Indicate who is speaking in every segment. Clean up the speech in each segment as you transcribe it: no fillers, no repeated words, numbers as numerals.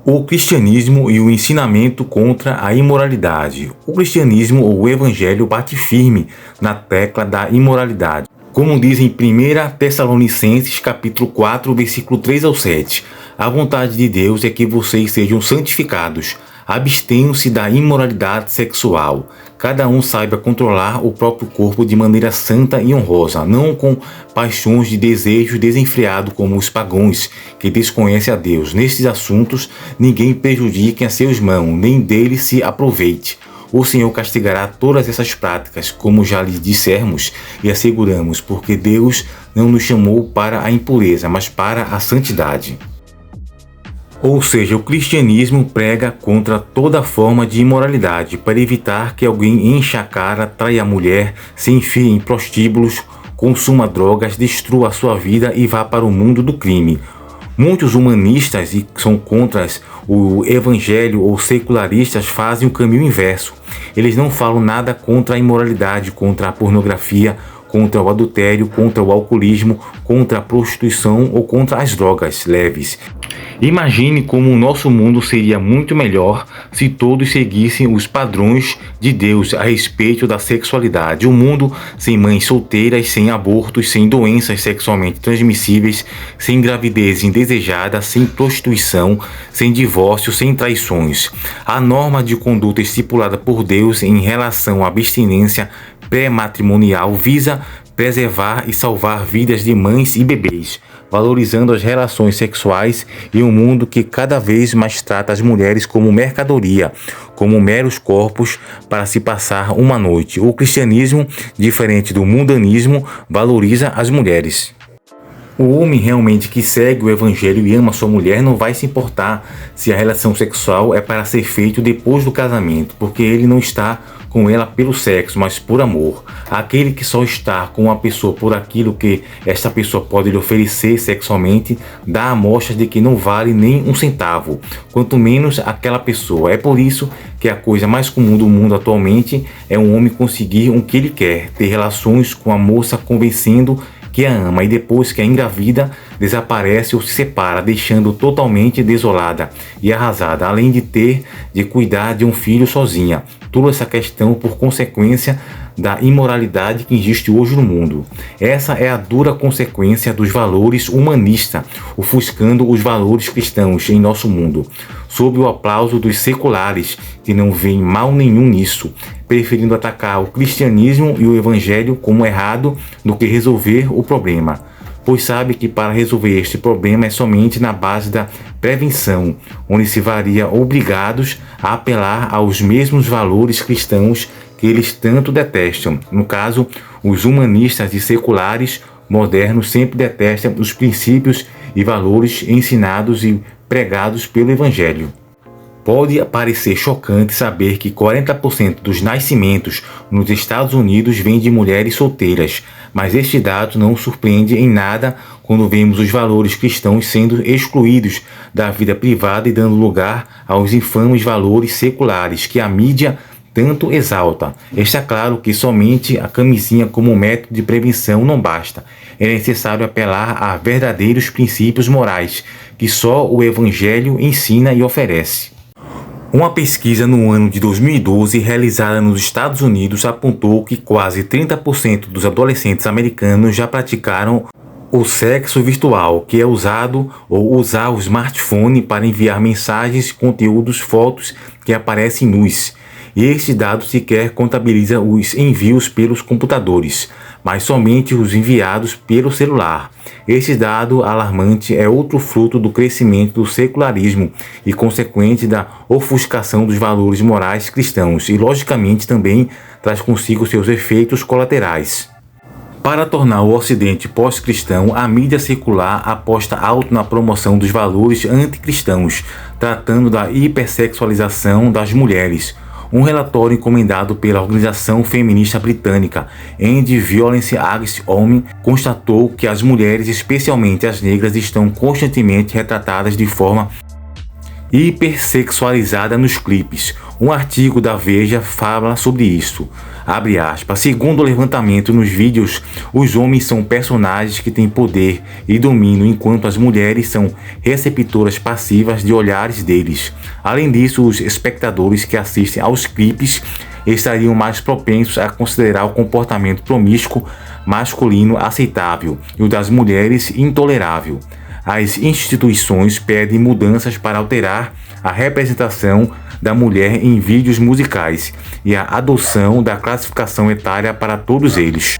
Speaker 1: O cristianismo e o ensinamento contra a imoralidade. O cristianismo ou o evangelho bate firme na tecla da imoralidade. Como diz em 1 Tessalonicenses capítulo 4, versículo 3 ao 7, a vontade de Deus é que vocês sejam santificados, abstenham-se da imoralidade sexual. Cada um saiba controlar o próprio corpo de maneira santa e honrosa, não com paixões de desejo desenfreado como os pagãos, que desconhecem a Deus. Nestes assuntos, ninguém prejudique a seus irmãos, nem dele se aproveite. O Senhor castigará todas essas práticas, como já lhes dissermos e asseguramos, porque Deus não nos chamou para a impureza, mas para a santidade. Ou seja, o cristianismo prega contra toda forma de imoralidade, para evitar que alguém enche a cara, traia a mulher, se enfie em prostíbulos, consuma drogas, destrua a sua vida e vá para o mundo do crime. Muitos humanistas e que são contra o evangelho ou secularistas fazem o caminho inverso. Eles não falam nada contra a imoralidade, contra a pornografia, contra o adultério, contra o alcoolismo, contra a prostituição ou contra as drogas leves. Imagine como o nosso mundo seria muito melhor se todos seguissem os padrões de Deus a respeito da sexualidade. Um mundo sem mães solteiras, sem abortos, sem doenças sexualmente transmissíveis, sem gravidez indesejada, sem prostituição, sem divórcio, sem traições. A norma de conduta estipulada por Deus em relação à abstinência pré-matrimonial visa preservar e salvar vidas de mães e bebês, valorizando as relações sexuais em um mundo que cada vez mais trata as mulheres como mercadoria, como meros corpos para se passar uma noite. O cristianismo, diferente do mundanismo, valoriza as mulheres. O homem realmente que segue o evangelho e ama sua mulher não vai se importar se a relação sexual é para ser feito depois do casamento, porque ele não está com ela pelo sexo, mas por amor. Aquele que só está com uma pessoa por aquilo que esta pessoa pode lhe oferecer sexualmente, dá amostras de que não vale nem um centavo, quanto menos aquela pessoa. É por isso que a coisa mais comum do mundo atualmente é um homem conseguir o que ele quer, ter relações com a moça convencendo que a ama e depois que a engravida, desaparece ou se separa, deixando totalmente desolada e arrasada, além de ter de cuidar de um filho sozinha. Toda essa questão por consequência da imoralidade que existe hoje no mundo. Essa é a dura consequência dos valores humanistas, ofuscando os valores cristãos em nosso mundo, sob o aplauso dos seculares, que não veem mal nenhum nisso, preferindo atacar o cristianismo e o evangelho como errado do que resolver o problema, pois sabe que para resolver este problema é somente na base da prevenção, onde se varia obrigados a apelar aos mesmos valores cristãos que eles tanto detestam. No caso, os humanistas e seculares modernos sempre detestam os princípios e valores ensinados e pregados pelo evangelho. Pode parecer chocante saber que 40% dos nascimentos nos Estados Unidos vêm de mulheres solteiras, mas este dado não surpreende em nada quando vemos os valores cristãos sendo excluídos da vida privada e dando lugar aos infames valores seculares que a mídia tanto exalta. Está claro que somente a camisinha como método de prevenção não basta. É necessário apelar a verdadeiros princípios morais que só o evangelho ensina e oferece. Uma pesquisa no ano de 2012 realizada nos Estados Unidos apontou que quase 30% dos adolescentes americanos já praticaram o sexo virtual, que é usado ou usar o smartphone para enviar mensagens, conteúdos, fotos que aparecem nus. E este dado sequer contabiliza os envios pelos computadores, mas somente os enviados pelo celular. Este dado alarmante é outro fruto do crescimento do secularismo e consequente da ofuscação dos valores morais cristãos e, logicamente, também traz consigo seus efeitos colaterais. Para tornar o Ocidente pós-cristão, a mídia secular aposta alto na promoção dos valores anticristãos, tratando da hipersexualização das mulheres. Um relatório encomendado pela organização feminista britânica End Violence Against Women constatou que as mulheres, especialmente as negras, estão constantemente retratadas de forma hipersexualizada nos clipes. Um artigo da Veja fala sobre isso. Abre aspas. Segundo o levantamento, nos vídeos, os homens são personagens que têm poder e domínio, enquanto as mulheres são receptoras passivas de olhares deles. Além disso, os espectadores que assistem aos clipes estariam mais propensos a considerar o comportamento promíscuo masculino aceitável e o das mulheres intolerável. As instituições pedem mudanças para alterar a representação da mulher em vídeos musicais e a adoção da classificação etária para todos eles.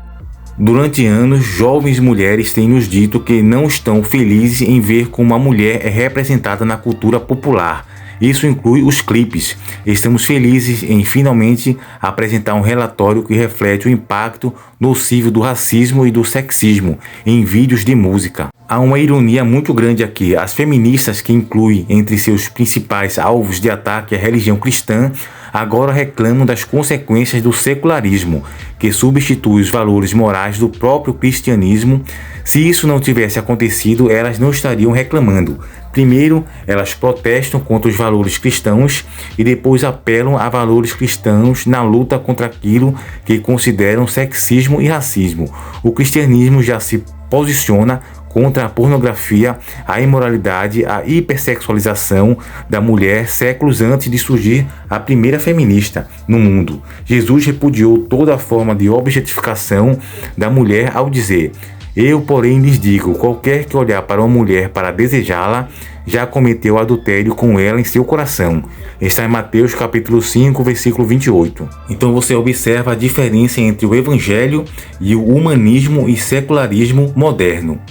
Speaker 1: Durante anos, jovens mulheres têm nos dito que não estão felizes em ver como a mulher é representada na cultura popular. Isso inclui os clipes. Estamos felizes em finalmente apresentar um relatório que reflete o impacto nocivo do racismo e do sexismo em vídeos de música. Há uma ironia muito grande aqui. As feministas, que incluem entre seus principais alvos de ataque a religião cristã, agora reclamam das consequências do secularismo, que substitui os valores morais do próprio cristianismo. Se isso não tivesse acontecido, elas não estariam reclamando. Primeiro, elas protestam contra os valores cristãos e depois apelam a valores cristãos na luta contra aquilo que consideram sexismo e racismo. O cristianismo já se posiciona contra a pornografia, a imoralidade, a hipersexualização da mulher séculos antes de surgir a primeira feminista no mundo. Jesus repudiou toda forma de objetificação da mulher ao dizer: eu, porém, lhes digo, qualquer que olhar para uma mulher para desejá-la, já cometeu adultério com ela em seu coração. Está em Mateus capítulo 5, versículo 28. Então você observa a diferença entre o evangelho e o humanismo e secularismo moderno.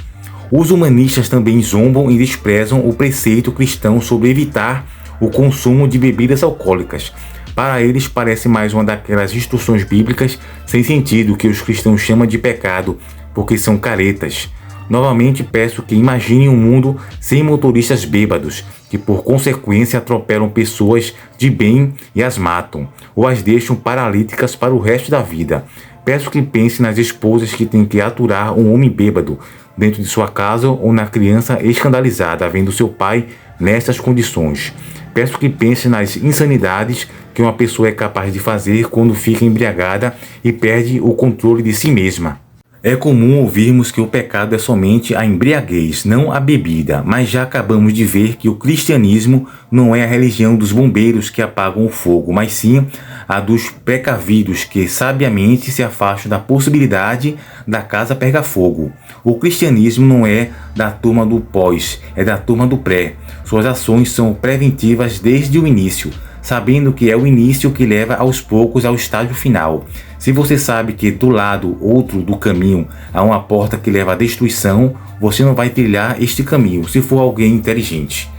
Speaker 1: Os humanistas também zombam e desprezam o preceito cristão sobre evitar o consumo de bebidas alcoólicas. Para eles parece mais uma daquelas instruções bíblicas sem sentido que os cristãos chamam de pecado, porque são caretas. Novamente peço que imaginem um mundo sem motoristas bêbados, que por consequência atropelam pessoas de bem e as matam, ou as deixam paralíticas para o resto da vida. Peço que pense nas esposas que têm que aturar um homem bêbado dentro de sua casa ou na criança escandalizada vendo seu pai nestas condições. Peço que pense nas insanidades que uma pessoa é capaz de fazer quando fica embriagada e perde o controle de si mesma. É comum ouvirmos que o pecado é somente a embriaguez, não a bebida, mas já acabamos de ver que o cristianismo não é a religião dos bombeiros que apagam o fogo, mas sim a dos precavidos que sabiamente se afastam da possibilidade da casa pegar fogo. O cristianismo não é da turma do pós, é da turma do pré. Suas ações são preventivas desde o início, sabendo que é o início que leva aos poucos ao estágio final. Se você sabe que do lado outro do caminho há uma porta que leva à destruição, você não vai trilhar este caminho se for alguém inteligente.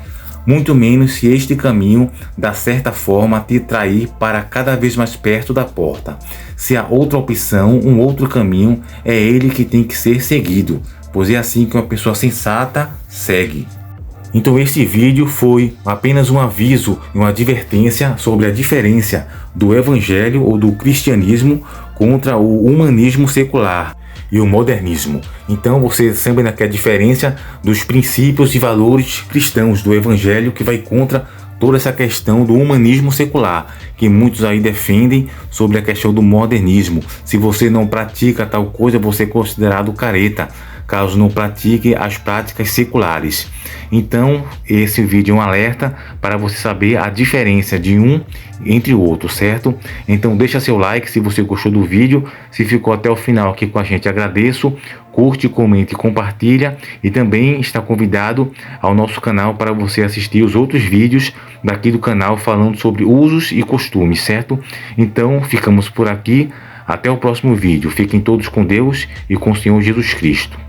Speaker 1: Muito menos se este caminho, da certa forma, te trair para cada vez mais perto da porta. Se há outra opção, um outro caminho, é ele que tem que ser seguido, pois é assim que uma pessoa sensata segue. Então este vídeo foi apenas um aviso e uma advertência sobre a diferença do evangelho ou do cristianismo contra o humanismo secular e o modernismo. Então você sabe que a diferença dos princípios e valores cristãos do evangelho que vai contra toda essa questão do humanismo secular, que muitos aí defendem sobre a questão do modernismo. Se você não pratica tal coisa, você é considerado careta, caso não pratique as práticas seculares. Então, esse vídeo é um alerta para você saber a diferença de um entre o outro, certo? Então, deixa seu like se você gostou do vídeo. Se ficou até o final aqui com a gente, agradeço. Curte, comente e compartilha. E também está convidado ao nosso canal para você assistir os outros vídeos daqui do canal falando sobre usos e costumes, certo? Então, ficamos por aqui. Até o próximo vídeo. Fiquem todos com Deus e com o Senhor Jesus Cristo.